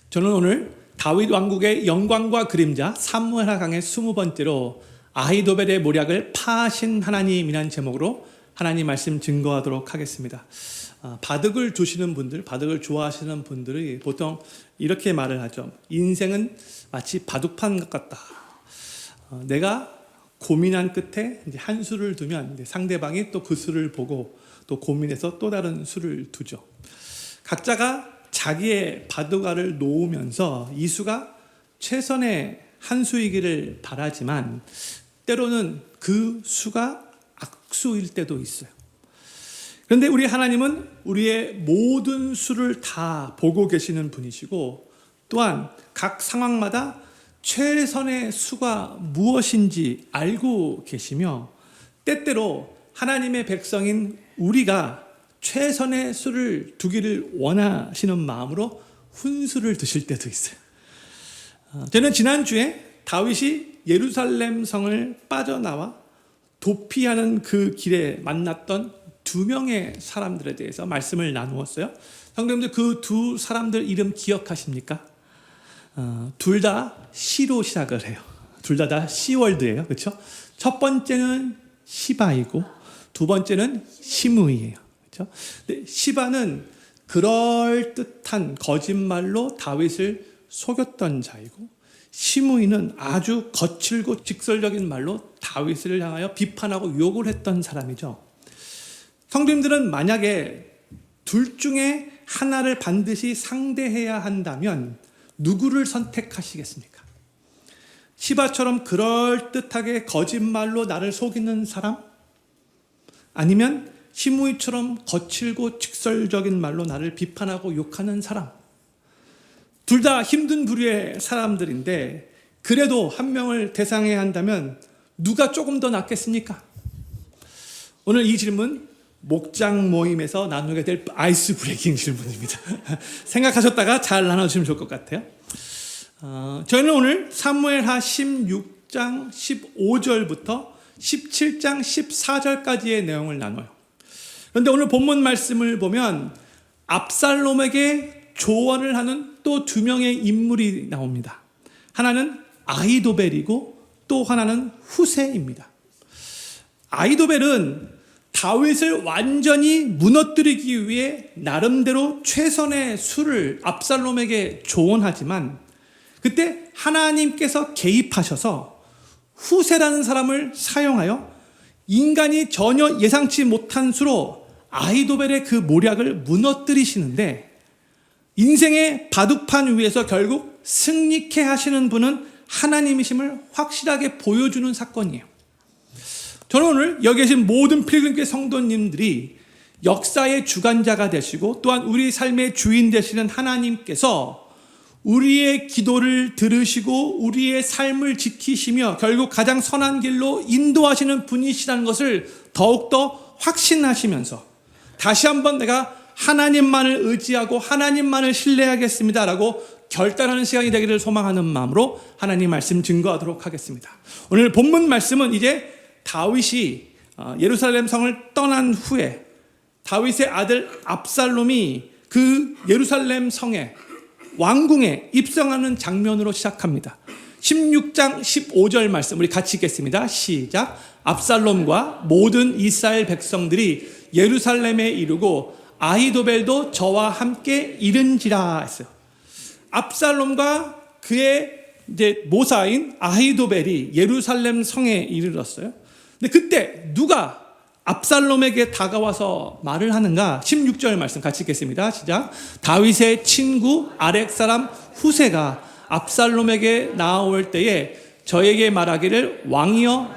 저는 오늘 다윗 왕국의 영광과 그림자 사무엘하 강의 20번째로 아히도벨의 모략을 파하신 하나님이라는 제목으로 하나님 말씀 증거하도록 하겠습니다. 바둑을 두시는 분들, 바둑을 좋아하시는 분들이 보통 이렇게 말을 하죠. 인생은 마치 바둑판 같다. 내가 고민한 끝에 이제 한 수를 두면 상대방이 또 그 수를 보고 또 고민해서 또 다른 수를 두죠. 각자가 자기의 바둑알을 놓으면서 이 수가 최선의 한 수이기를 바라지만 때로는 그 수가 악수일 때도 있어요. 그런데 우리 하나님은 우리의 모든 수를 다 보고 계시는 분이시고 또한 각 상황마다 최선의 수가 무엇인지 알고 계시며 때때로 하나님의 백성인 우리가 최선의 수를 두기를 원하시는 마음으로 훈수를 두실 때도 있어요. 저는 지난주에 다윗이 예루살렘 성을 빠져나와 도피하는 그 길에 만났던 두 명의 사람들에 대해서 말씀을 나누었어요. 성도님들, 그 두 사람들 이름 기억하십니까? 둘 다 시로 시작을 해요. 둘 다 시월드예요. 그렇죠? 첫 번째는 시바이고 두 번째는 시므이예요. 그렇죠? 시바는 그럴듯한 거짓말로 다윗을 속였던 자이고 시므이는 아주 거칠고 직설적인 말로 다윗을 향하여 비판하고 욕을 했던 사람이죠. 성도님들은 만약에 둘 중에 하나를 반드시 상대해야 한다면 누구를 선택하시겠습니까? 시바처럼 그럴듯하게 거짓말로 나를 속이는 사람? 아니면 시므이처럼 거칠고 직설적인 말로 나를 비판하고 욕하는 사람? 둘 다 힘든 부류의 사람들인데 그래도 한 명을 대상해야 한다면 누가 조금 더 낫겠습니까? 오늘 이 질문 목장 모임에서 나누게 될 아이스 브레이킹 질문입니다. 생각하셨다가 잘 나눠주시면 좋을 것 같아요. 저희는 오늘 사무엘하 16장 15절부터 17장 14절까지의 내용을 나눠요. 그런데 오늘 본문 말씀을 보면 압살롬에게 조언을 하는 또 두 명의 인물이 나옵니다. 하나는 아히도벨이고 또 하나는 후세입니다. 아히도벨은 다윗을 완전히 무너뜨리기 위해 나름대로 최선의 수를 압살롬에게 조언하지만 그때 하나님께서 개입하셔서 후세라는 사람을 사용하여 인간이 전혀 예상치 못한 수로 아히도벨의 그 모략을 무너뜨리시는데 인생의 바둑판 위에서 결국 승리케 하시는 분은 하나님이심을 확실하게 보여주는 사건이에요. 저는 오늘 여기 계신 모든 필름교회 성도님들이 역사의 주관자가 되시고 또한 우리 삶의 주인 되시는 하나님께서 우리의 기도를 들으시고 우리의 삶을 지키시며 결국 가장 선한 길로 인도하시는 분이시라는 것을 더욱더 확신하시면서 다시 한번 내가 하나님만을 의지하고 하나님만을 신뢰하겠습니다라고 결단하는 시간이 되기를 소망하는 마음으로 하나님 말씀 증거하도록 하겠습니다. 오늘 본문 말씀은 이제 다윗이 예루살렘 성을 떠난 후에 다윗의 아들 압살롬이 그 예루살렘 성에 왕궁에 입성하는 장면으로 시작합니다. 16장 15절 말씀 우리 같이 읽겠습니다. 시작. 압살롬과 모든 이스라엘 백성들이 예루살렘에 이르고 아히도벨도 저와 함께 이른지라 했어요. 압살롬과 그의 이제 모사인 아히도벨이 예루살렘 성에 이르렀어요. 근데 그때 누가 압살롬에게 다가와서 말을 하는가? 16절 말씀 같이 읽겠습니다. 시작. 다윗의 친구 아렉 사람 후세가 압살롬에게 나올 때에 저에게 말하기를 왕이여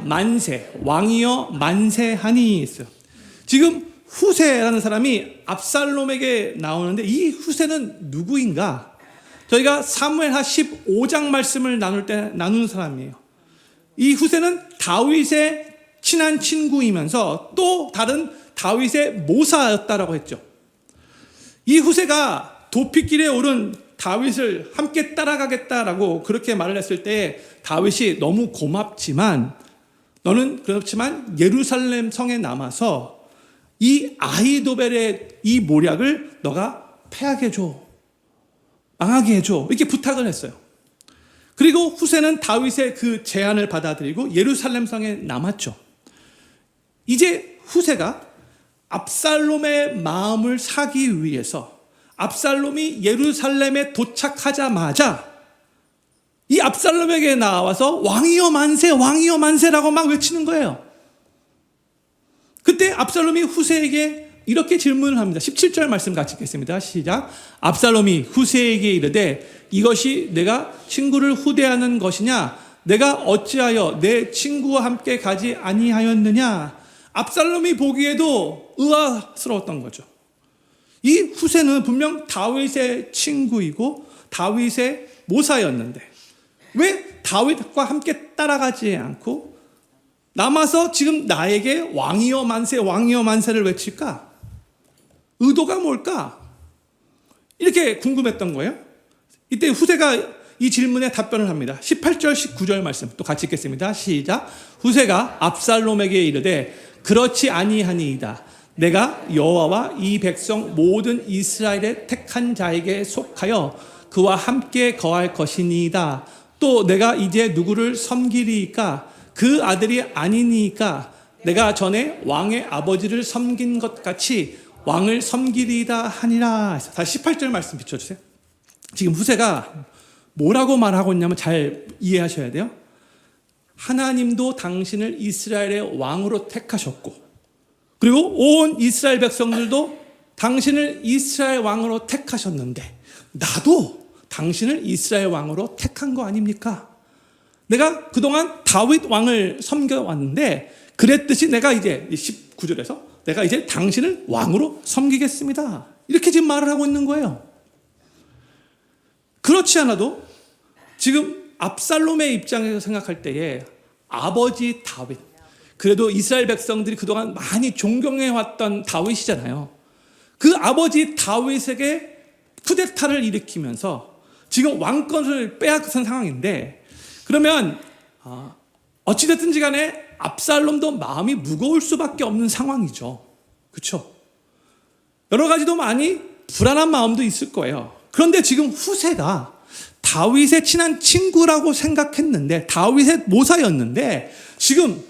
만세하니 했어요. 지금 후세라는 사람이 압살롬에게 나오는데 이 후세는 누구인가? 저희가 사무엘하 15장 말씀을 나눌 때 나누는 사람이에요. 이 후세는 다윗의 친한 친구이면서 또 다른 다윗의 모사였다라고 했죠. 이 후세가 도피길에 오른 다윗을 함께 따라가겠다라고 그렇게 말을 했을 때 다윗이 너무 고맙지만 너는 그렇지만 예루살렘 성에 남아서 이 아히도벨의 이 모략을 너가 패하게 해줘. 망하게 해줘. 이렇게 부탁을 했어요. 그리고 후세는 다윗의 그 제안을 받아들이고 예루살렘 성에 남았죠. 이제 후세가 압살롬의 마음을 사기 위해서 압살롬이 예루살렘에 도착하자마자 이 압살롬에게 나와서 왕이여 만세, 왕이여 만세라고 막 외치는 거예요. 그때 압살롬이 후세에게 이렇게 질문을 합니다. 17절 말씀 같이 읽겠습니다. 시작. 압살롬이 후세에게 이르되 이것이 내가 친구를 후대하는 것이냐? 내가 어찌하여 내 친구와 함께 가지 아니하였느냐? 압살롬이 보기에도 의아스러웠던 거죠. 이 후세는 분명 다윗의 친구이고 다윗의 모사였는데 왜 다윗과 함께 따라가지 않고 남아서 지금 나에게 왕이여 만세, 왕이여 만세를 외칠까? 의도가 뭘까? 이렇게 궁금했던 거예요. 이때 후세가 이 질문에 답변을 합니다. 18절, 19절 말씀 또 같이 읽겠습니다. 시작. 후세가 압살롬에게 이르되 그렇지 아니하니이다. 내가 여호와와 이 백성 모든 이스라엘의 택한 자에게 속하여 그와 함께 거할 것이니이다. 또 내가 이제 누구를 섬기리이까? 그 아들이 아니니이까? 내가 전에 왕의 아버지를 섬긴 것 같이 왕을 섬기리이다 하니라. 다시 18절 말씀 비춰주세요. 지금 후세가 뭐라고 말하고 있냐면 잘 이해하셔야 돼요. 하나님도 당신을 이스라엘의 왕으로 택하셨고 그리고 온 이스라엘 백성들도 당신을 이스라엘 왕으로 택하셨는데 나도 당신을 이스라엘 왕으로 택한 거 아닙니까? 내가 그동안 다윗 왕을 섬겨왔는데 그랬듯이 내가 이제 19절에서 내가 이제 당신을 왕으로 섬기겠습니다. 이렇게 지금 말을 하고 있는 거예요. 그렇지 않아도 지금 압살롬의 입장에서 생각할 때에 아버지 다윗, 그래도 이스라엘 백성들이 그동안 많이 존경해왔던 다윗이잖아요. 그 아버지 다윗에게 쿠데타를 일으키면서 지금 왕권을 빼앗은 상황인데 그러면 어찌됐든지 간에 압살롬도 마음이 무거울 수밖에 없는 상황이죠. 그렇죠? 여러 가지도 많이 불안한 마음도 있을 거예요. 그런데 지금 후세가 다윗의 친한 친구라고 생각했는데 다윗의 모사였는데 지금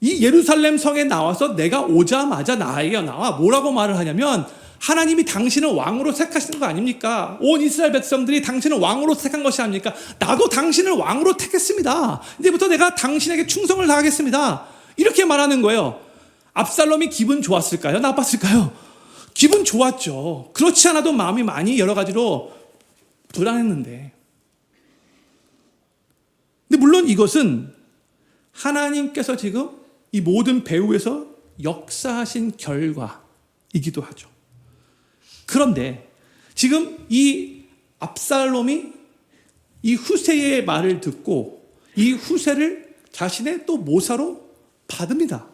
이 예루살렘 성에 나와서 내가 오자마자 나에게 나와 뭐라고 말을 하냐면 하나님이 당신을 왕으로 택하시는 거 아닙니까? 온 이스라엘 백성들이 당신을 왕으로 택한 것이 아닙니까? 나도 당신을 왕으로 택했습니다. 이제부터 내가 당신에게 충성을 다하겠습니다. 이렇게 말하는 거예요. 압살롬이 기분 좋았을까요? 나빴을까요? 기분 좋았죠. 그렇지 않아도 마음이 많이 여러 가지로 불안했는데. 근데 물론 이것은 하나님께서 지금 이 모든 배후에서 역사하신 결과이기도 하죠. 그런데 지금 이 압살롬이 이 후세의 말을 듣고 이 후세를 자신의 또 모사로 받습니다.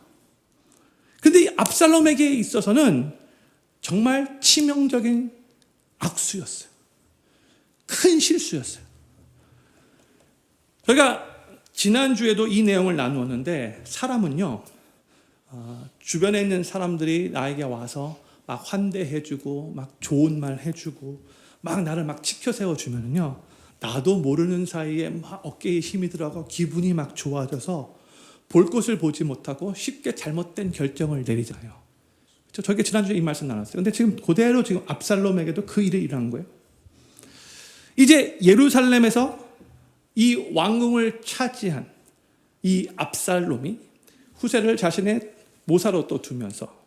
그런데 이 압살롬에게 있어서는 정말 치명적인 악수였어요. 큰 실수였어요. 저희가 지난주에도 이 내용을 나누었는데 사람은요 주변에 있는 사람들이 나에게 와서 막 환대해주고 막 좋은 말 해주고 막 나를 막 치켜 세워주면은요 나도 모르는 사이에 막 어깨에 힘이 들어가고 기분이 막 좋아져서 볼 것을 보지 못하고 쉽게 잘못된 결정을 내리잖아요. 저에게 지난주에 이 말씀 나눴어요. 근데 지금 그대로 지금 압살롬에게도 그 일이 일어난 거예요. 이제 예루살렘에서 이 왕궁을 차지한 이 압살롬이 후세를 자신의 모사로 또 두면서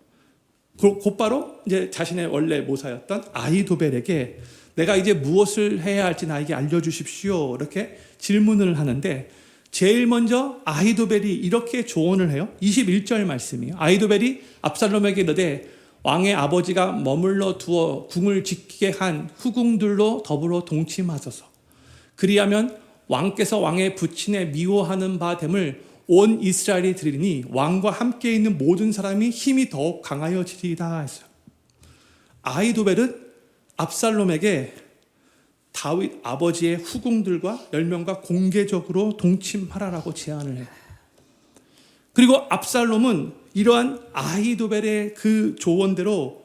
곧바로 이제 자신의 원래 모사였던 아히도벨에게 내가 이제 무엇을 해야 할지 나에게 알려주십시오. 이렇게 질문을 하는데 제일 먼저 아히도벨이 이렇게 조언을 해요. 21절 말씀이에요. 아히도벨이 압살롬에게 이르되 왕의 아버지가 머물러 두어 궁을 지키게 한 후궁들로 더불어 동침하소서. 그리하면 왕께서 왕의 부친에 미워하는 바 됨을 온 이스라엘이 들으니 왕과 함께 있는 모든 사람이 힘이 더욱 강하여지리이다 했어요. 아히도벨은 압살롬에게 다윗 아버지의 후궁들과 10명과 공개적으로 동침하라라고 제안을 해요. 그리고 압살롬은 이러한 아히도벨의 그 조언대로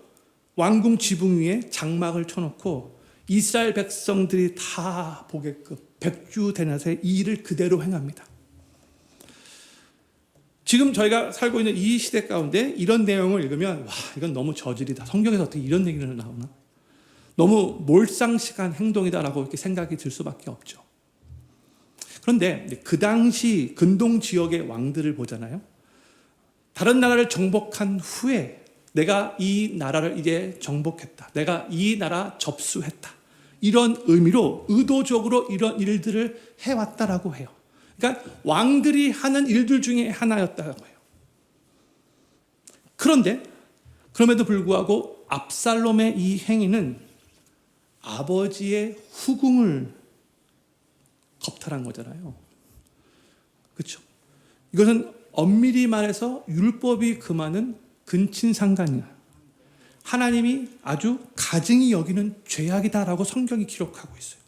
왕궁 지붕 위에 장막을 쳐놓고 이스라엘 백성들이 다 보게끔 백주대낮에 이 일을 그대로 행합니다. 지금 저희가 살고 있는 이 시대 가운데 이런 내용을 읽으면 와, 이건 너무 저질이다. 성경에서 어떻게 이런 얘기를 나오나? 너무 몰상식한 행동이다라고 이렇게 생각이 들 수밖에 없죠. 그런데 그 당시 근동 지역의 왕들을 보잖아요. 다른 나라를 정복한 후에 내가 이 나라를 이제 정복했다. 내가 이 나라 접수했다. 이런 의미로 의도적으로 이런 일들을 해왔다라고 해요. 그러니까 왕들이 하는 일들 중에 하나였다고 해요. 그런데 그럼에도 불구하고 압살롬의 이 행위는 아버지의 후궁을 겁탈한 거잖아요. 그렇죠? 이것은 엄밀히 말해서 율법이 금하는 근친상간이야. 하나님이 아주 가증히 여기는 죄악이다라고 성경이 기록하고 있어요.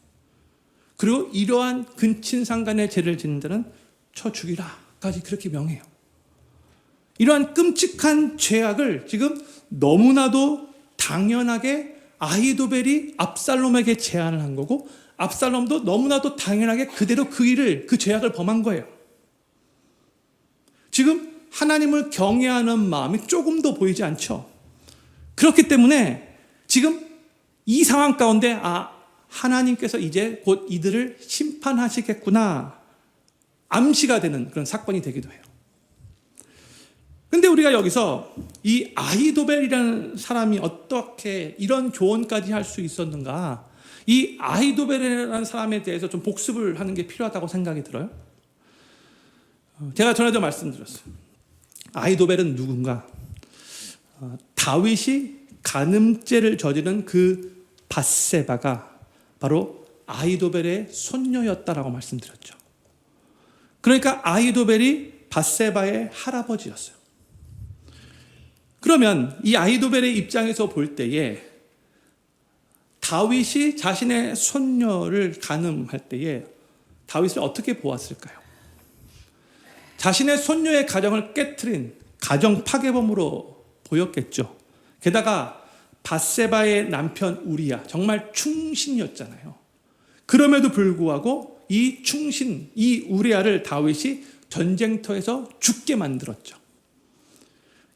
그리고 이러한 근친상간의 죄를 짓는 자는 쳐 죽이라까지 그렇게 명해요. 이러한 끔찍한 죄악을 지금 너무나도 당연하게 아히도벨이 압살롬에게 제안을 한 거고, 압살롬도 너무나도 당연하게 그대로 그 죄악을 범한 거예요. 지금 하나님을 경외하는 마음이 조금도 보이지 않죠. 그렇기 때문에 지금 이 상황 가운데 하나님께서 이제 곧 이들을 심판하시겠구나 암시가 되는 그런 사건이 되기도 해요. 근데 우리가 여기서 이 아히도벨이라는 사람이 어떻게 이런 조언까지 할 수 있었는가, 이 아히도벨이라는 사람에 대해서 좀 복습을 하는 게 필요하다고 생각이 들어요. 제가 전에도 말씀드렸어요. 아히도벨은 누군가? 다윗이 간음죄를 저지른 그 밧세바가 바로 아히도벨의 손녀였다라고 말씀드렸죠. 그러니까 아히도벨이 밧세바의 할아버지였어요. 그러면 이 아히도벨의 입장에서 볼 때에 다윗이 자신의 손녀를 간음할 때에 다윗을 어떻게 보았을까요? 자신의 손녀의 가정을 깨트린 가정 파괴범으로 보였겠죠. 게다가 밧세바의 남편 우리야 정말 충신이었잖아요. 그럼에도 불구하고 이 충신, 이 우리야를 다윗이 전쟁터에서 죽게 만들었죠.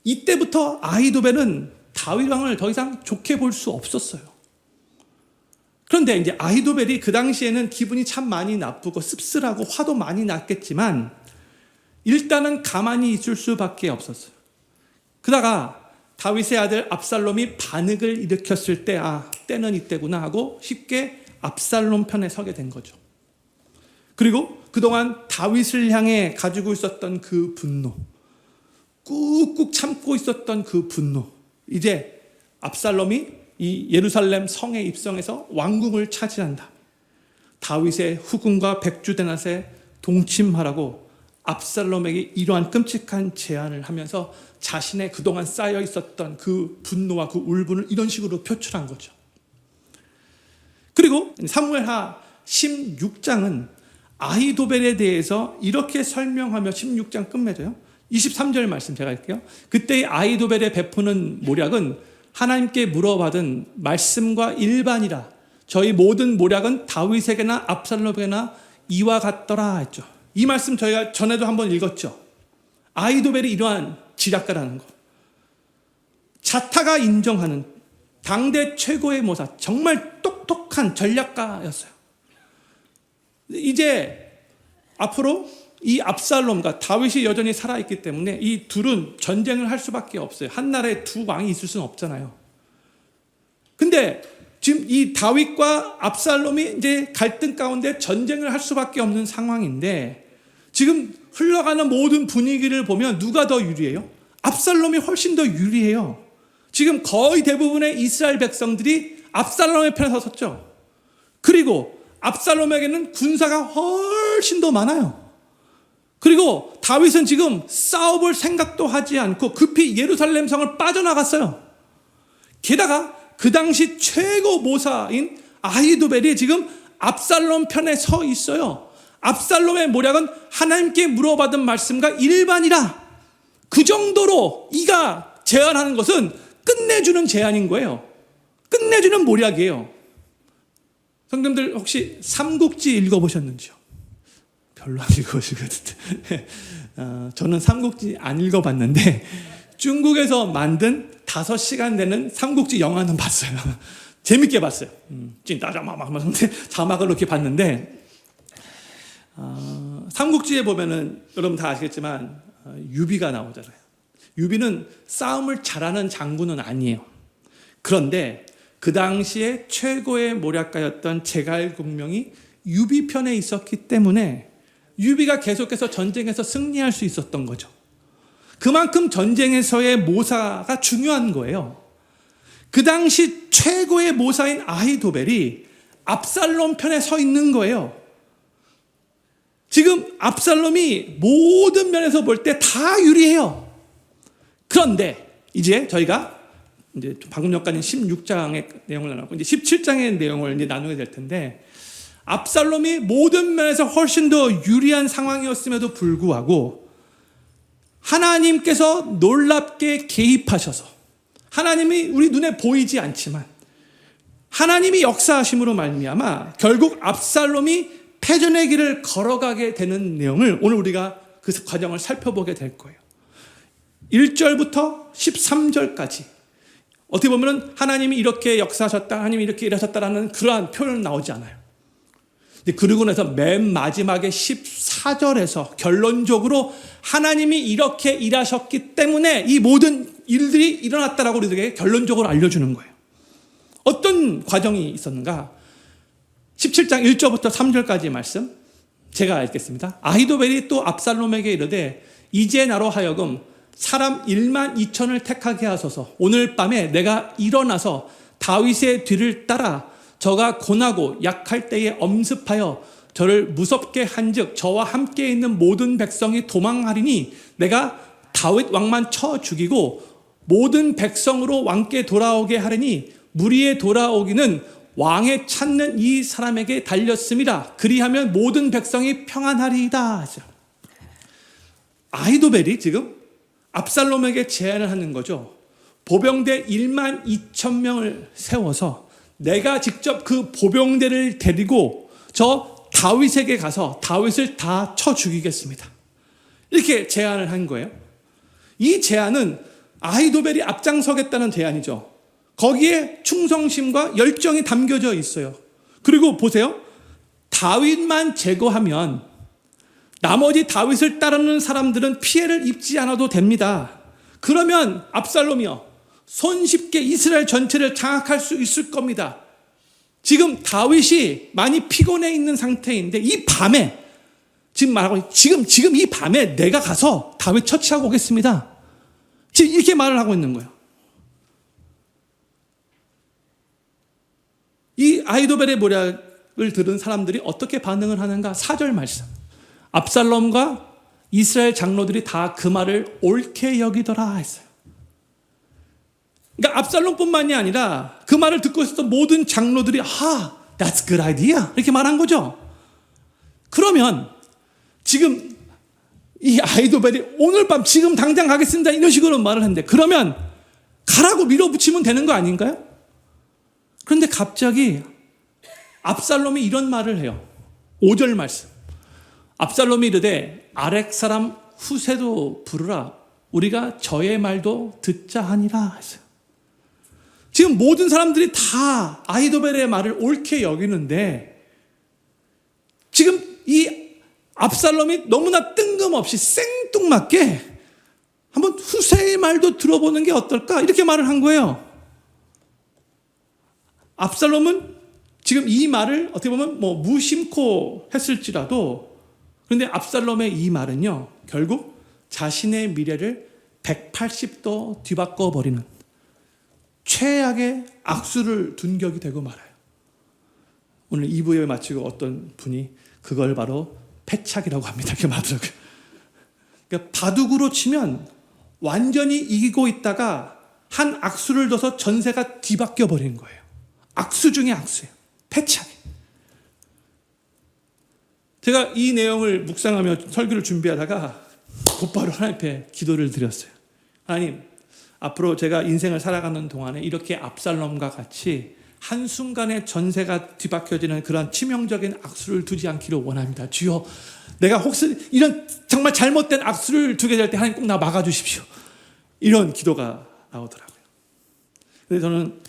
이때부터 아히도벨은 다윗 왕을 더 이상 좋게 볼 수 없었어요. 그런데 이제 아히도벨이 그 당시에는 기분이 참 많이 나쁘고 씁쓸하고 화도 많이 났겠지만 일단은 가만히 있을 수밖에 없었어요. 그러다가 다윗의 아들 압살롬이 반역을 일으켰을 때 때는 이때구나 하고 쉽게 압살롬 편에 서게 된 거죠. 그리고 그동안 다윗을 향해 가지고 있었던 그 분노, 꾹꾹 참고 있었던 그 분노, 이제 압살롬이 이 예루살렘 성에 입성해서 왕궁을 차지한다. 다윗의 후궁과 백주대낮에 동침하라고 압살롬에게 이러한 끔찍한 제안을 하면서 자신의 그동안 쌓여 있었던 그 분노와 그 울분을 이런 식으로 표출한 거죠. 그리고 사무엘하 16장은 아히도벨에 대해서 이렇게 설명하며 16장 끝맺어요. 23절 말씀 제가 할게요. 그때 아히도벨의 베푸는 모략은 하나님께 물어받은 말씀과 일반이라. 저희 모든 모략은 다윗에게나 압살롬에게나 이와 같더라 했죠. 이 말씀 저희가 전에도 한번 읽었죠. 아히도벨이 이러한 지략가라는 거. 자타가 인정하는 당대 최고의 모사, 정말 똑똑한 전략가였어요. 이제 앞으로 이 압살롬과 다윗이 여전히 살아있기 때문에 이 둘은 전쟁을 할 수밖에 없어요. 한 나라에 두 왕이 있을 수는 없잖아요. 근데 지금 이 다윗과 압살롬이 이제 갈등 가운데 전쟁을 할 수밖에 없는 상황인데 지금 흘러가는 모든 분위기를 보면 누가 더 유리해요? 압살롬이 훨씬 더 유리해요. 지금 거의 대부분의 이스라엘 백성들이 압살롬의 편에 섰죠. 그리고 압살롬에게는 군사가 훨씬 더 많아요. 그리고 다윗은 지금 싸워볼 생각도 하지 않고 급히 예루살렘 성을 빠져나갔어요. 게다가 그 당시 최고 모사인 아히도벨이 지금 압살롬 편에 서 있어요. 압살롬의 모략은 하나님께 물어받은 말씀과 일반이라. 그 정도로 이가 제안하는 것은 끝내주는 제안인 거예요. 끝내주는 모략이에요. 성도님들 혹시 삼국지 읽어보셨는지요? 별로 안 읽어보실 것 같은데 저는 삼국지 안 읽어봤는데 중국에서 만든 5시간 되는 삼국지 영화는 봤어요. 재밌게 봤어요. 찐따 자막을 이렇게 봤는데 삼국지에 보면은 여러분 다 아시겠지만 유비가 나오잖아요. 유비는 싸움을 잘하는 장군은 아니에요. 그런데 그 당시에 최고의 모략가였던 제갈공명이 유비 편에 있었기 때문에 유비가 계속해서 전쟁에서 승리할 수 있었던 거죠. 그만큼 전쟁에서의 모사가 중요한 거예요. 그 당시 최고의 모사인 아히도벨이 압살롬 편에 서 있는 거예요. 지금 압살롬이 모든 면에서 볼 때 다 유리해요. 그런데 이제 저희가 이제 방금 전까지 16장의 내용을 나눴고 이제 17장의 내용을 이제 나누게 될 텐데 압살롬이 모든 면에서 훨씬 더 유리한 상황이었음에도 불구하고 하나님께서 놀랍게 개입하셔서 하나님이 우리 눈에 보이지 않지만 하나님이 역사하심으로 말미암아 결국 압살롬이 패전의 길을 걸어가게 되는 내용을 오늘 우리가 그 과정을 살펴보게 될 거예요. 1절부터 13절까지 어떻게 보면 하나님이 이렇게 역사하셨다, 하나님이 이렇게 일하셨다라는 그러한 표현은 나오지 않아요. 그러고 나서 맨 마지막에 14절에서 결론적으로 하나님이 이렇게 일하셨기 때문에 이 모든 일들이 일어났다라고 우리에게 결론적으로 알려주는 거예요. 어떤 과정이 있었는가? 17장 1절부터 3절까지 말씀 제가 읽겠습니다. 아히도벨이 또 압살롬에게 이르되 이제 나로 하여금 사람 1만 2천을 택하게 하소서. 오늘 밤에 내가 일어나서 다윗의 뒤를 따라 저가 고나고 약할 때에 엄습하여 저를 무섭게 한즉 저와 함께 있는 모든 백성이 도망하리니 내가 다윗 왕만 쳐 죽이고 모든 백성으로 왕께 돌아오게 하리니 무리에 돌아오기는 왕에 찾는 이 사람에게 달렸습니다. 그리하면 모든 백성이 평안하리이다. 아히도벨이 지금 압살롬에게 제안을 하는 거죠. 보병대 1만 2천 명을 세워서 내가 직접 그 보병대를 데리고 저 다윗에게 가서 다윗을 다 쳐 죽이겠습니다. 이렇게 제안을 한 거예요. 이 제안은 아히도벨이 앞장서겠다는 제안이죠. 거기에 충성심과 열정이 담겨져 있어요. 그리고 보세요. 다윗만 제거하면 나머지 다윗을 따르는 사람들은 피해를 입지 않아도 됩니다. 그러면 압살롬이요, 손쉽게 이스라엘 전체를 장악할 수 있을 겁니다. 지금 다윗이 많이 피곤해 있는 상태인데 이 밤에 지금 말하고 지금 이 밤에 내가 가서 다윗 처치하고 오겠습니다. 지금 이렇게 말을 하고 있는 거예요. 이 아히도벨의 모략을 들은 사람들이 어떻게 반응을 하는가? 4절 말씀. 압살롬과 이스라엘 장로들이 다 그 말을 옳게 여기더라 했어요. 그러니까 압살롬뿐만이 아니라 그 말을 듣고 있었던 모든 장로들이 that's good idea 이렇게 말한 거죠. 그러면 지금 이 아히도벨이 오늘 밤 지금 당장 가겠습니다 이런 식으로 말을 했는데 그러면 가라고 밀어붙이면 되는 거 아닌가요? 그런데 갑자기 압살롬이 이런 말을 해요. 5절 말씀. 압살롬이 이르되 아렉 사람 후세도 부르라 우리가 저의 말도 듣자 하니라 했어요. 지금 모든 사람들이 다 아히도벨의 말을 옳게 여기는데 지금 이 압살롬이 너무나 뜬금없이 생뚱맞게 한번 후세의 말도 들어보는 게 어떨까 이렇게 말을 한 거예요. 압살롬은 지금 이 말을 어떻게 보면 무심코 했을지라도 그런데 압살롬의 이 말은요 결국 자신의 미래를 180도 뒤바꿔 버리는 최악의 악수를 둔 격이 되고 말아요. 오늘 2부에 마치고 어떤 분이 그걸 바로 패착이라고 합니다. 이렇게 말하더라고요. 그러니까 바둑으로 치면 완전히 이기고 있다가 한 악수를 둬서 전세가 뒤바뀌어 버린 거예요. 악수 중에 악수예요. 패착. 제가 이 내용을 묵상하며 설교를 준비하다가 곧바로 하나님 앞에 기도를 드렸어요. 하나님, 앞으로 제가 인생을 살아가는 동안에 이렇게 압살롬과 같이 한순간에 전세가 뒤바뀌어지는 그런 치명적인 악수를 두지 않기를 원합니다. 주여, 내가 혹시 이런 정말 잘못된 악수를 두게 될 때 하나님 꼭 나 막아주십시오. 이런 기도가 나오더라고요. 그래서 저는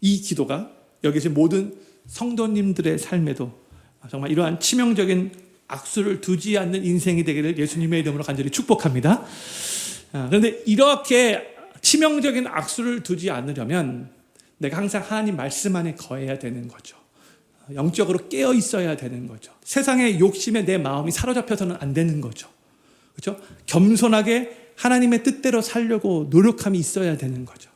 이 기도가 여기 계신 모든 성도님들의 삶에도 정말 이러한 치명적인 악수를 두지 않는 인생이 되기를 예수님의 이름으로 간절히 축복합니다. 그런데 이렇게 치명적인 악수를 두지 않으려면 내가 항상 하나님 말씀 안에 거해야 되는 거죠. 영적으로 깨어 있어야 되는 거죠. 세상의 욕심에 내 마음이 사로잡혀서는 안 되는 거죠. 그렇죠? 겸손하게 하나님의 뜻대로 살려고 노력함이 있어야 되는 거죠.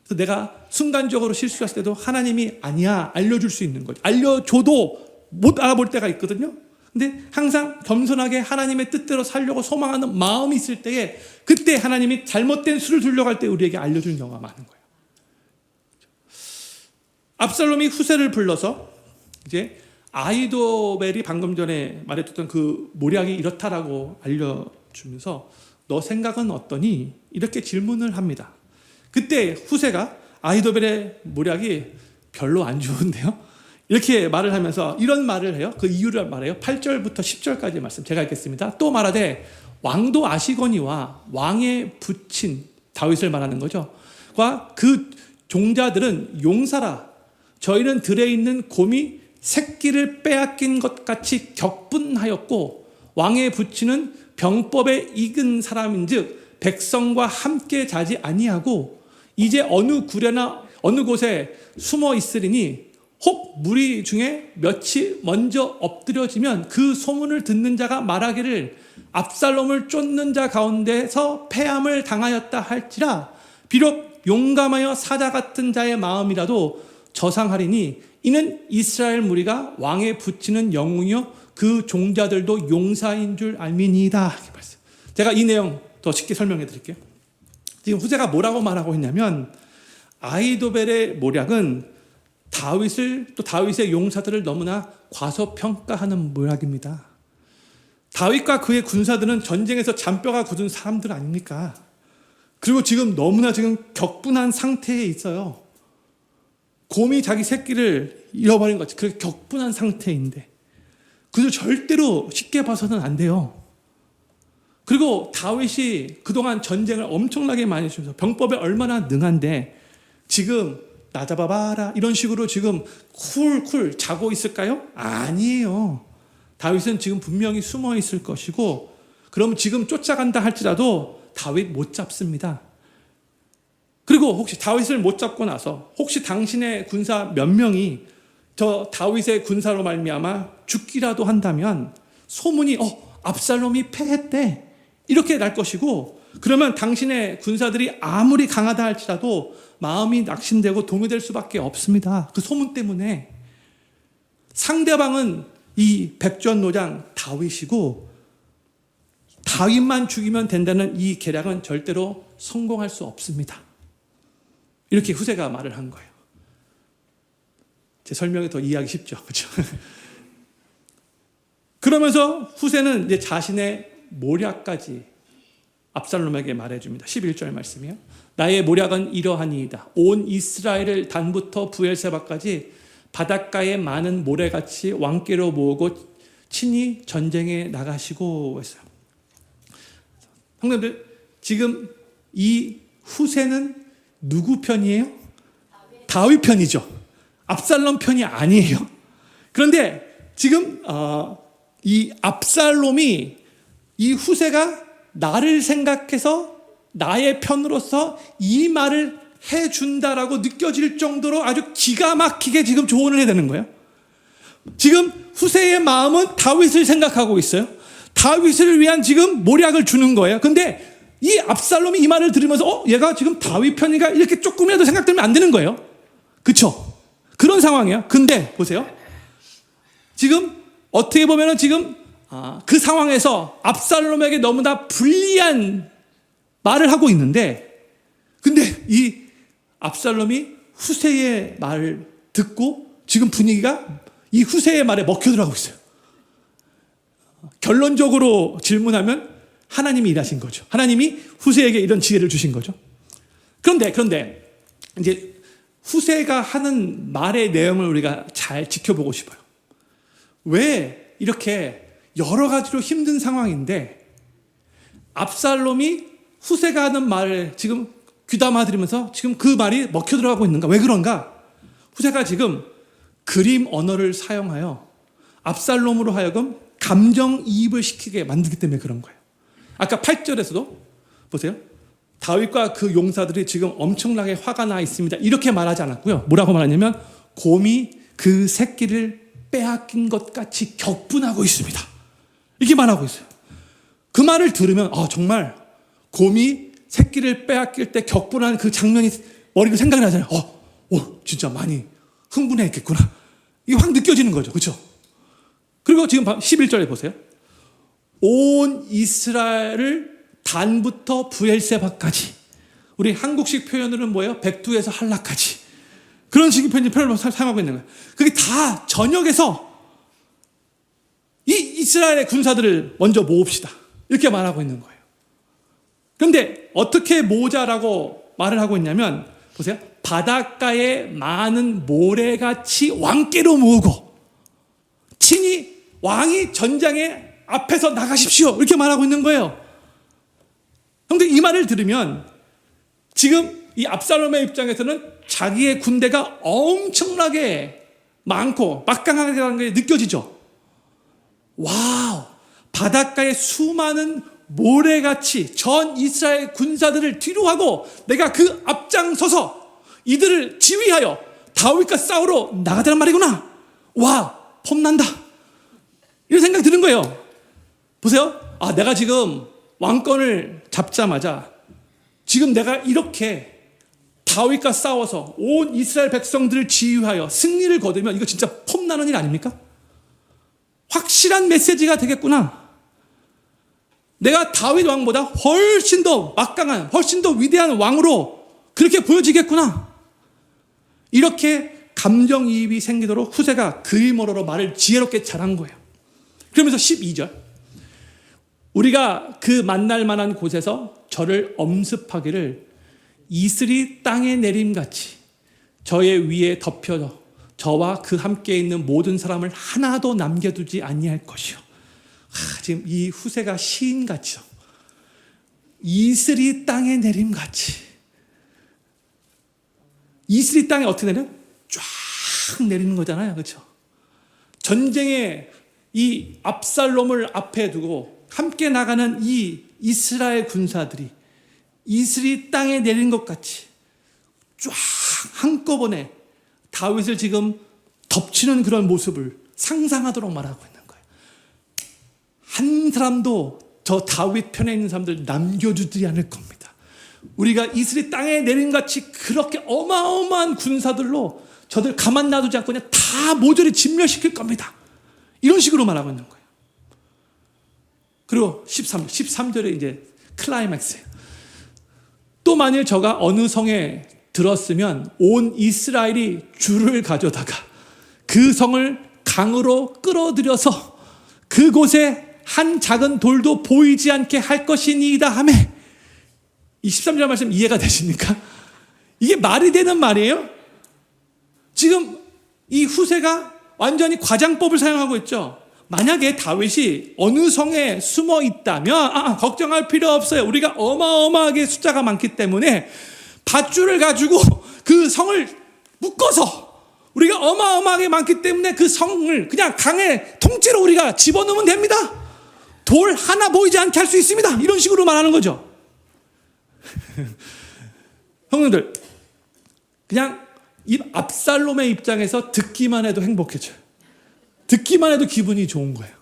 그래서 내가 순간적으로 실수했을 때도 하나님이 아니야 알려줄 수 있는 거죠. 알려줘도 못 알아볼 때가 있거든요. 근데 항상 겸손하게 하나님의 뜻대로 살려고 소망하는 마음이 있을 때에 그때 하나님이 잘못된 수를 두려고 할 때 우리에게 알려주는 경우가 많은 거예요. 압살롬이 후세를 불러서 이제 아히도벨이 방금 전에 말했던 그 모략이 이렇다라고 알려주면서 너 생각은 어떠니? 이렇게 질문을 합니다. 그때 후세가 아히도벨의 모략이 별로 안 좋은데요? 이렇게 말을 하면서 이런 말을 해요. 그 이유를 말해요. 8절부터 10절까지 말씀 제가 읽겠습니다. 또 말하되 왕도 아시거니와 왕의 부친 다윗을 말하는 거죠. 그 종자들은 용사라. 저희는 들에 있는 곰이 새끼를 빼앗긴 것 같이 격분하였고 왕의 부친은 병법에 익은 사람인즉 백성과 함께 자지 아니하고 이제 어느 구려나 어느 곳에 숨어 있으리니 혹 무리 중에 몇이 먼저 엎드려지면 그 소문을 듣는 자가 말하기를 압살롬을 쫓는 자 가운데서 패함을 당하였다 할지라 비록 용감하여 사자 같은 자의 마음이라도 저상하리니 이는 이스라엘 무리가 왕에 붙이는 영웅이요 그 종자들도 용사인 줄 알미니이다. 제가 이 내용 더 쉽게 설명해 드릴게요. 지금 후세가 뭐라고 말하고 있냐면 아히도벨의 모략은 다윗을 또 다윗의 용사들을 너무나 과소평가하는 모략입니다. 다윗과 그의 군사들은 전쟁에서 잔뼈가 굳은 사람들 아닙니까? 그리고 지금 너무나 지금 격분한 상태에 있어요. 곰이 자기 새끼를 잃어버린 것 같이 그렇게 격분한 상태인데 그래서 절대로 쉽게 봐서는 안 돼요. 그리고 다윗이 그동안 전쟁을 엄청나게 많이 했으면서 병법에 얼마나 능한데 지금 나 잡아봐라 이런 식으로 지금 쿨쿨 자고 있을까요? 아니에요. 다윗은 지금 분명히 숨어 있을 것이고 그럼 지금 쫓아간다 할지라도 다윗 못 잡습니다. 그리고 혹시 다윗을 못 잡고 나서 혹시 당신의 군사 몇 명이 저 다윗의 군사로 말미암아 죽기라도 한다면 소문이 압살롬이 패했대 이렇게 날 것이고 그러면 당신의 군사들이 아무리 강하다 할지라도 마음이 낙심되고 동요될 수밖에 없습니다. 그 소문 때문에. 상대방은 이 백전노장 다윗이고 다윗만 죽이면 된다는 이 계략은 절대로 성공할 수 없습니다. 이렇게 후세가 말을 한 거예요. 제 설명이 더 이해하기 쉽죠. 그렇죠? 그러면서 후세는 이제 자신의 모략까지 압살롬에게 말해줍니다. 11절 말씀이요. 나의 모략은 이러하니이다. 온 이스라엘을 단부터 부엘세바까지 바닷가에 많은 모래같이 왕께로 모으고 친히 전쟁에 나가시고 했어요. 형님들 지금 이 후세는 누구 편이에요? 다윗 편이죠. 압살롬 편이 아니에요. 그런데 지금 이 압살롬이 이 후세가 나를 생각해서 나의 편으로서 이 말을 해준다라고 느껴질 정도로 아주 기가 막히게 지금 조언을 해야 되는 거예요. 지금 후세의 마음은 다윗을 생각하고 있어요. 다윗을 위한 지금 모략을 주는 거예요. 근데 이 압살롬이 이 말을 들으면서 얘가 지금 다윗 편이가 이렇게 조금이라도 생각되면 안 되는 거예요. 그렇죠? 그런 상황이에요. 근데 보세요. 지금 어떻게 보면은 지금 그 상황에서 압살롬에게 너무나 불리한 말을 하고 있는데 근데 이 압살롬이 후세의 말을 듣고 지금 분위기가 이 후세의 말에 먹혀 들어가고 있어요. 결론적으로 질문하면 하나님이 일하신 거죠. 하나님이 후세에게 이런 지혜를 주신 거죠. 그런데 이제 후세가 하는 말의 내용을 우리가 잘 지켜보고 싶어요. 왜 이렇게 여러 가지로 힘든 상황인데 압살롬이 후세가 하는 말을 지금 귀담아 들으면서 지금 그 말이 먹혀 들어가고 있는가? 왜 그런가? 후세가 지금 그림 언어를 사용하여 압살롬으로 하여금 감정이입을 시키게 만들기 때문에 그런 거예요. 아까 8절에서도 보세요. 다윗과 그 용사들이 지금 엄청나게 화가 나 있습니다. 이렇게 말하지 않았고요. 뭐라고 말하냐면 곰이 그 새끼를 빼앗긴 것 같이 격분하고 있습니다. 이렇게 말하고 있어요. 그 말을 들으면 정말 곰이 새끼를 빼앗길 때 격분하는 그 장면이 머리로 생각이 나잖아요. 진짜 많이 흥분했겠구나. 이게 확 느껴지는 거죠. 그렇죠? 그리고 지금 11절에 보세요. 온 이스라엘을 단부터 브엘세바까지. 우리 한국식 표현으로는 뭐예요? 백두에서 한라까지. 그런 식의 표현을 사용하고 있는 거예요. 그게 다 전역에서 이 이스라엘의 군사들을 먼저 모읍시다. 이렇게 말하고 있는 거예요. 그런데 어떻게 모으자라고 말을 하고 있냐면 보세요. 바닷가에 많은 모래같이 왕께로 모으고 친히 왕이 전장에 앞에서 나가십시오. 이렇게 말하고 있는 거예요. 그런데 이 말을 들으면 지금 이 압살롬의 입장에서는 자기의 군대가 엄청나게 많고 막강하다는 게 느껴지죠. 와우, 바닷가에 수많은 모래같이 전 이스라엘 군사들을 뒤로하고 내가 그 앞장서서 이들을 지휘하여 다윗과 싸우러 나가자는 말이구나. 와, 폼난다. 이런 생각이 드는 거예요. 보세요. 내가 지금 왕권을 잡자마자 지금 내가 이렇게 다윗과 싸워서 온 이스라엘 백성들을 지휘하여 승리를 거두면 이거 진짜 폼나는 일 아닙니까? 확실한 메시지가 되겠구나. 내가 다윗 왕보다 훨씬 더 막강한, 훨씬 더 위대한 왕으로 그렇게 보여지겠구나. 이렇게 감정이입이 생기도록 후세가 그림으로 말을 지혜롭게 잘한 거예요. 그러면서 12절. 우리가 그 만날 만한 곳에서 저를 엄습하기를 이슬이 땅에 내림같이 저의 위에 덮여져 저와 그 함께 있는 모든 사람을 하나도 남겨두지 아니할 것이요. 지금 이 후세가 시인같이요. 이슬이 땅에 내림같이. 이슬이 땅에 어떻게 내려? 쫙 내리는 거잖아요. 그렇죠? 전쟁에 이 압살롬을 앞에 두고 함께 나가는 이 이스라엘 군사들이 이슬이 땅에 내린 것 같이 쫙 한꺼번에 다윗을 지금 덮치는 그런 모습을 상상하도록 말하고 있는 거예요. 한 사람도 저 다윗 편에 있는 사람들 남겨두지 않을 겁니다. 우리가 이슬이 땅에 내린 같이 그렇게 어마어마한 군사들로 저들 가만 놔두지 않고 그냥 다 모조리 진멸시킬 겁니다. 이런 식으로 말하고 있는 거예요. 그리고 13절에 이제 클라이맥스예요. 또 만일 저가 어느 성에 들었으면 온 이스라엘이 줄을 가져다가 그 성을 강으로 끌어들여서 그곳에 한 작은 돌도 보이지 않게 할 것이니이다 하며, 이 13절 말씀 이해가 되십니까? 이게 말이 되는 말이에요? 지금 이 후세가 완전히 과장법을 사용하고 있죠. 만약에 다윗이 어느 성에 숨어 있다면 걱정할 필요 없어요. 우리가 어마어마하게 숫자가 많기 때문에 밧줄을 가지고 그 성을 묶어서, 우리가 어마어마하게 많기 때문에 그 성을 그냥 강에 통째로 우리가 집어넣으면 됩니다. 돌 하나 보이지 않게 할 수 있습니다. 이런 식으로 말하는 거죠. 형님들, 그냥 이 압살롬의 입장에서 듣기만 해도 행복해져요. 듣기만 해도 기분이 좋은 거예요.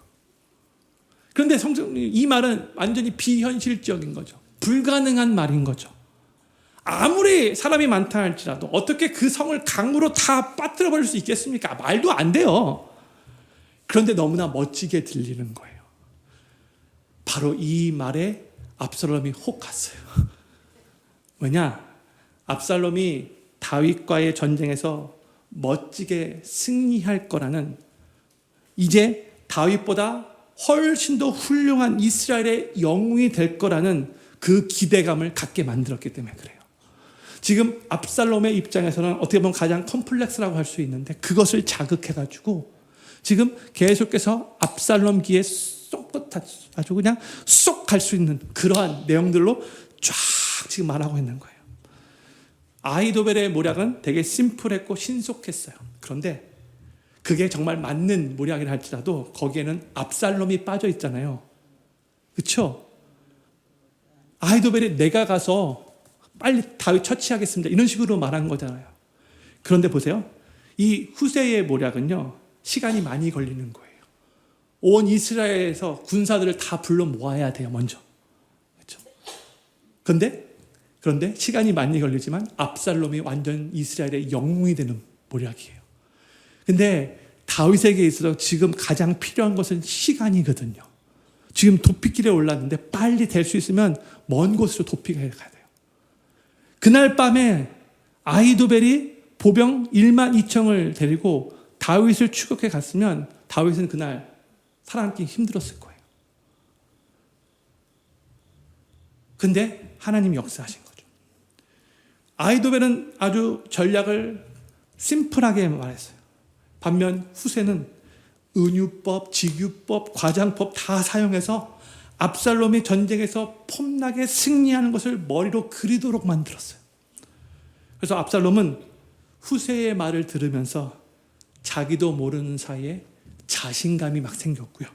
그런데 성경님, 이 말은 완전히 비현실적인 거죠. 불가능한 말인 거죠. 아무리 사람이 많다 할지라도 어떻게 그 성을 강으로 다 빠뜨려 버릴 수 있겠습니까? 말도 안 돼요. 그런데 너무나 멋지게 들리는 거예요. 바로 이 말에 압살롬이 혹 갔어요. 왜냐? 압살롬이 다윗과의 전쟁에서 멋지게 승리할 거라는, 이제 다윗보다 훨씬 더 훌륭한 이스라엘의 영웅이 될 거라는 그 기대감을 갖게 만들었기 때문에 그래요. 지금 압살롬의 입장에서는 어떻게 보면 가장 컴플렉스라고 할 수 있는데 그것을 자극해가지고 지금 계속해서 압살롬 귀에 아주 그냥 쏙 갈 수 있는 그러한 내용들로 쫙 지금 말하고 있는 거예요. 아히도벨의 모략은 되게 심플했고 신속했어요. 그런데 그게 정말 맞는 모략이라 할지라도 거기에는 압살롬이 빠져 있잖아요. 그렇죠? 아히도벨이 내가 가서 빨리 다윗 처치하겠습니다. 이런 식으로 말한 거잖아요. 그런데 보세요. 이 후세의 모략은요. 시간이 많이 걸리는 거예요. 온 이스라엘에서 군사들을 다 불러 모아야 돼요. 먼저. 그렇죠? 그런데 시간이 많이 걸리지만 압살롬이 완전 이스라엘의 영웅이 되는 모략이에요. 근데 다윗에게 있어서 지금 가장 필요한 것은 시간이거든요. 지금 도피길에 올랐는데 빨리 될 수 있으면 먼 곳으로 도피가 가야 돼요. 그날 밤에 아히도벨이 보병 1만 2천을 데리고 다윗을 추격해 갔으면 다윗은 그날 살아남기 힘들었을 거예요. 근데 하나님이 역사하신 거죠. 아히도벨은 아주 전략을 심플하게 말했어요. 반면 후세는 은유법, 직유법, 과장법 다 사용해서 압살롬이 전쟁에서 폼나게 승리하는 것을 머리로 그리도록 만들었어요. 그래서 압살롬은 후세의 말을 들으면서 자기도 모르는 사이에 자신감이 막 생겼고요.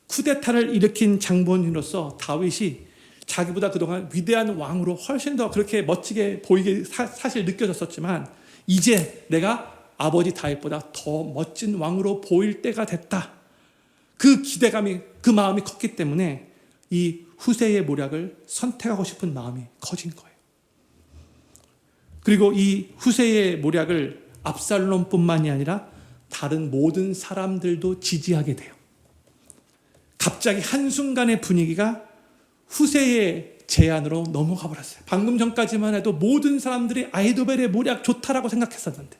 쿠데타를 일으킨 장본인으로서 다윗이 자기보다 그동안 위대한 왕으로 훨씬 더 그렇게 멋지게 보이게 사실 느껴졌었지만 이제 내가 아버지 다윗보다 더 멋진 왕으로 보일 때가 됐다. 그 기대감이, 그 마음이 컸기 때문에 이 후세의 모략을 선택하고 싶은 마음이 커진 거예요. 그리고 이 후세의 모략을 압살롬뿐만이 아니라 다른 모든 사람들도 지지하게 돼요. 갑자기 한순간의 분위기가 후세의 제안으로 넘어가 버렸어요. 방금 전까지만 해도 모든 사람들이 아히도벨의 모략 좋다라고 생각했었는데,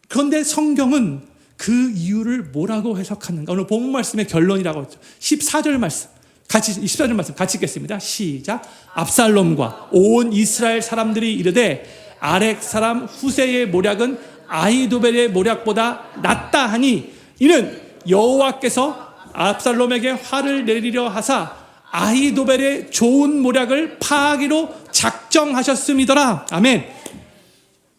그런데 성경은 그 이유를 뭐라고 해석하는가? 오늘 본문 말씀의 결론이라고 했죠. 14절 말씀. 14절 말씀 같이 읽겠습니다. 시작. 압살롬과 온 이스라엘 사람들이 이르되 아렉 사람 후세의 모략은 아히도벨의 모략보다 낫다 하니 이는 여호와께서 압살롬에게 화를 내리려 하사 아히도벨의 좋은 모략을 파하기로 작정하셨음이더라. 아멘.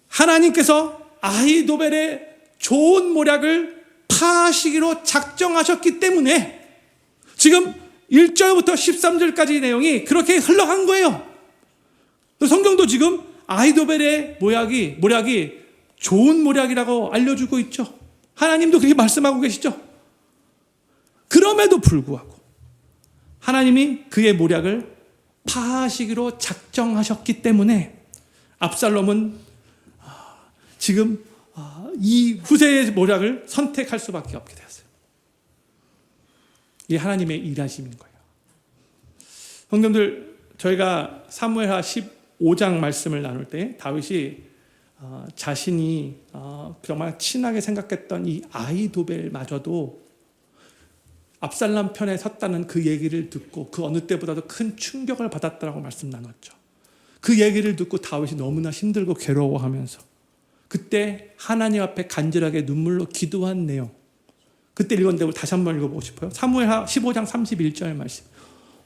하나님께서 아히도벨의 좋은 모략을 파하시기로 작정하셨기 때문에 지금 1절부터 13절까지 내용이 그렇게 흘러간 거예요. 성경도 지금 아히도벨의 모략이 좋은 모략이라고 알려주고 있죠. 하나님도 그렇게 말씀하고 계시죠. 그럼에도 불구하고 하나님이 그의 모략을 파하시기로 작정하셨기 때문에 압살롬은 지금 이 후세의 모략을 선택할 수밖에 없게 되었어요. 이게 하나님의 일하심인 거예요. 성도님들, 저희가 사무엘하 15장 말씀을 나눌 때 다윗이 자신이 정말 친하게 생각했던 이 아히도벨마저도 압살롬 편에 섰다는 그 얘기를 듣고 그 어느 때보다도 큰 충격을 받았다라고 말씀 나눴죠. 그 얘기를 듣고 다윗이 너무나 힘들고 괴로워하면서 그때 하나님 앞에 간절하게 눈물로 기도한 내용, 그때 읽었는데 다시 한번 읽어보고 싶어요. 사무엘하 15장 31절 말씀.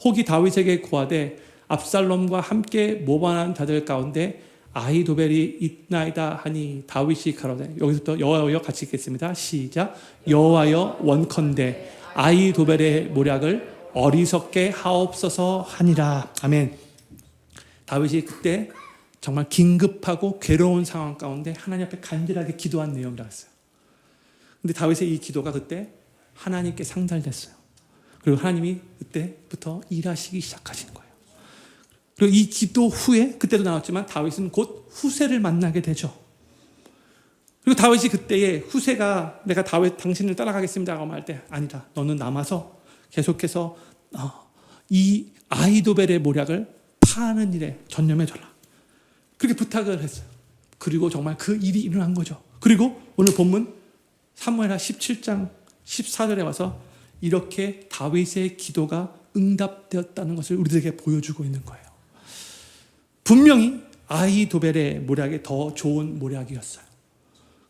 혹이 다윗에게 고하되 압살롬과 함께 모반한 자들 가운데 아히도벨이 있나이다 하니 다윗이 가로되, 여기서부터 여호와여 같이 읽겠습니다. 시작. 여호와여 원컨대 아히도벨의 모략을 어리석게 하옵소서 하니라. 아멘. 다윗이 그때 정말 긴급하고 괴로운 상황 가운데 하나님 앞에 간절하게 기도한 내용이라고 했어요. 근데 다윗의 이 기도가 그때 하나님께 상달됐어요. 그리고 하나님이 그때부터 일하시기 시작하신 거예요. 그리고 이 기도 후에 그때도 나왔지만 다윗은 곧 후세를 만나게 되죠. 그리고 다윗이 그때에 후세가 내가 다윗 당신을 따라가겠습니다 라고 말 때 아니다. 너는 남아서 계속해서 이 아히도벨의 모략을 파하는 일에 전념해줘라. 그렇게 부탁을 했어요. 그리고 정말 그 일이 일어난 거죠. 그리고 오늘 본문 사무엘하 17장 14절에 와서 이렇게 다윗의 기도가 응답되었다는 것을 우리들에게 보여주고 있는 거예요. 분명히 아히도벨의 모략이 더 좋은 모략이었어요.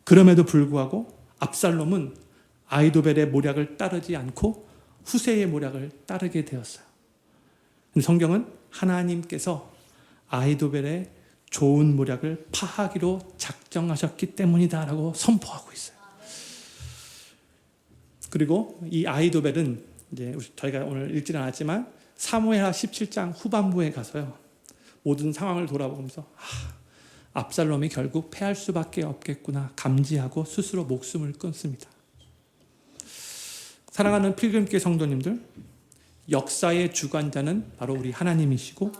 그럼에도 불구하고 압살롬은 아히도벨의 모략을 따르지 않고 후세의 모략을 따르게 되었어요. 성경은 하나님께서 아히도벨의 좋은 모략을 파하기로 작정하셨기 때문이다라고 선포하고 있어요. 그리고 이 아히도벨은 이제 저희가 오늘 읽지는 않았지만 사무엘하 17장 후반부에 가서요, 모든 상황을 돌아보면서 압살롬이 결국 패할 수밖에 없겠구나 감지하고 스스로 목숨을 끊습니다. 사랑하는 필그림교회 성도님들, 역사의 주관자는 바로 우리 하나님이시고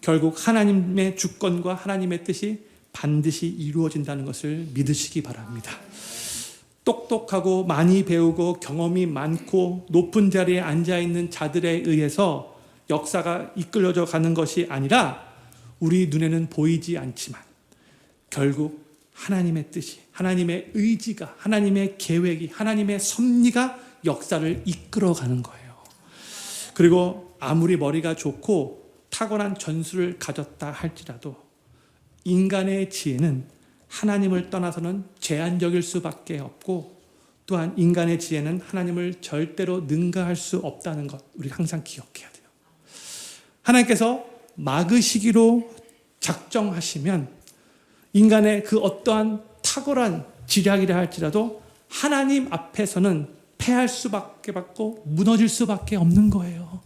결국 하나님의 주권과 하나님의 뜻이 반드시 이루어진다는 것을 믿으시기 바랍니다. 똑똑하고 많이 배우고 경험이 많고 높은 자리에 앉아있는 자들에 의해서 역사가 이끌어져 가는 것이 아니라 우리 눈에는 보이지 않지만 결국 하나님의 뜻이, 하나님의 의지가, 하나님의 계획이, 하나님의 섭리가 역사를 이끌어가는 거예요. 그리고 아무리 머리가 좋고 탁월한 전술을 가졌다 할지라도 인간의 지혜는 하나님을 떠나서는 제한적일 수밖에 없고, 또한 인간의 지혜는 하나님을 절대로 능가할 수 없다는 것, 우리 항상 기억해야 돼요. 하나님께서 막으시기로 작정하시면 인간의 그 어떠한 탁월한 지략이라 할지라도 하나님 앞에서는 패할 수밖에 없고 무너질 수밖에 없는 거예요.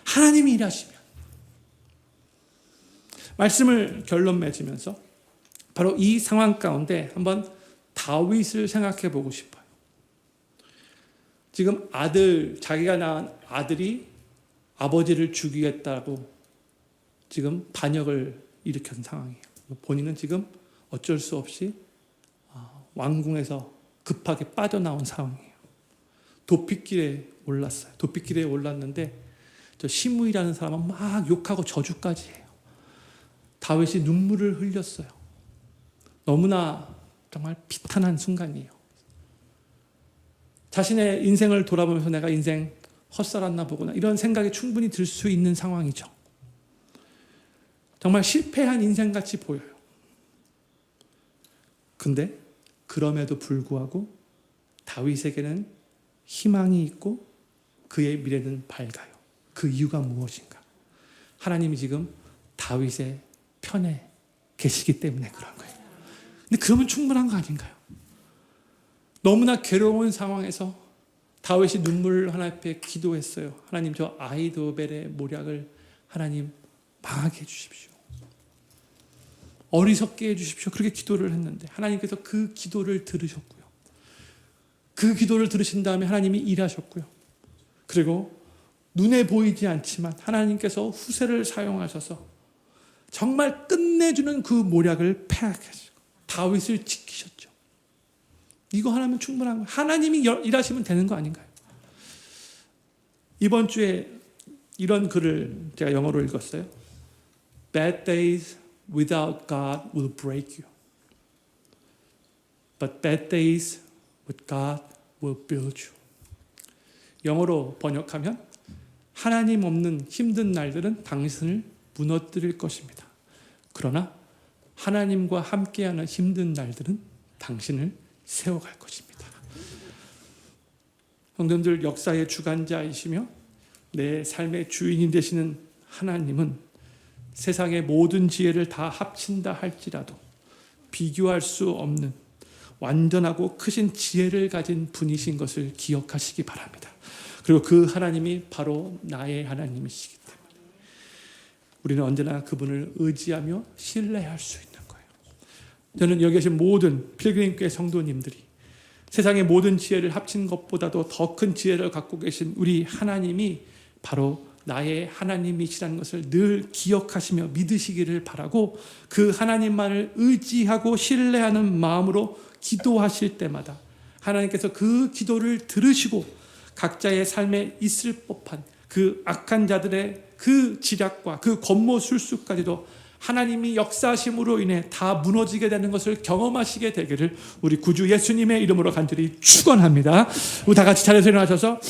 하나님이 일하시면. 말씀을 결론 맺으면서 바로 이 상황 가운데 한번 다윗을 생각해 보고 싶어요. 지금 자기가 낳은 아들이 아버지를 죽이겠다고 지금 반역을 일으킨 상황이에요. 본인은 지금 어쩔 수 없이 왕궁에서 급하게 빠져나온 상황이에요. 도피길에 올랐어요. 도피길에 올랐는데 저 시므이라는 사람은 막 욕하고 저주까지 해요. 다윗이 눈물을 흘렸어요. 너무나 정말 비탄한 순간이에요. 자신의 인생을 돌아보면서 내가 인생 헛살았나 보구나, 이런 생각이 충분히 들 수 있는 상황이죠. 정말 실패한 인생같이 보여요. 근데 그럼에도 불구하고 다윗에게는 희망이 있고 그의 미래는 밝아요. 그 이유가 무엇인가? 하나님이 지금 다윗의 편에 계시기 때문에 그런 거예요. 근데 그러면 충분한 거 아닌가요? 너무나 괴로운 상황에서 다윗이 눈물 하나님 앞에 기도했어요. 하나님, 저 아히도벨의 모략을 하나님 망하게 해주십시오. 어리석게 해주십시오. 그렇게 기도를 했는데 하나님께서 그 기도를 들으셨고요. 그 기도를 들으신 다음에 하나님이 일하셨고요. 그리고 눈에 보이지 않지만 하나님께서 후세를 사용하셔서 정말 끝내주는 그 모략을 패하시고 다윗을 지키셨죠. 이거 하나면 충분한 거예요. 하나님이 일하시면 되는 거 아닌가요? 이번 주에 이런 글을 제가 영어로 읽었어요. Bad days without God will break you. But bad days with God will build you. 영어로 번역하면 하나님 없는 힘든 날들은 당신을 무너뜨릴 것입니다. 그러나 하나님과 함께하는 힘든 날들은 당신을 세워갈 것입니다. 성도님들, 역사의 주관자이시며 내 삶의 주인이 되시는 하나님은 세상의 모든 지혜를 다 합친다 할지라도 비교할 수 없는 완전하고 크신 지혜를 가진 분이신 것을 기억하시기 바랍니다. 그리고 그 하나님이 바로 나의 하나님이시기 때문에 우리는 언제나 그분을 의지하며 신뢰할 수 있는 거예요. 저는 여기 계신 모든 필그림교회 성도님들이 세상의 모든 지혜를 합친 것보다도 더 큰 지혜를 갖고 계신 우리 하나님이 바로 나의 하나님이시라는 것을 늘 기억하시며 믿으시기를 바라고, 그 하나님만을 의지하고 신뢰하는 마음으로 기도하실 때마다 하나님께서 그 기도를 들으시고 각자의 삶에 있을 법한 그 악한 자들의 그 지략과 그 권모술수까지도 하나님이 역사하심으로 인해 다 무너지게 되는 것을 경험하시게 되기를 우리 구주 예수님의 이름으로 간절히 축원합니다. 우리 다 같이 차려서 일어나셔서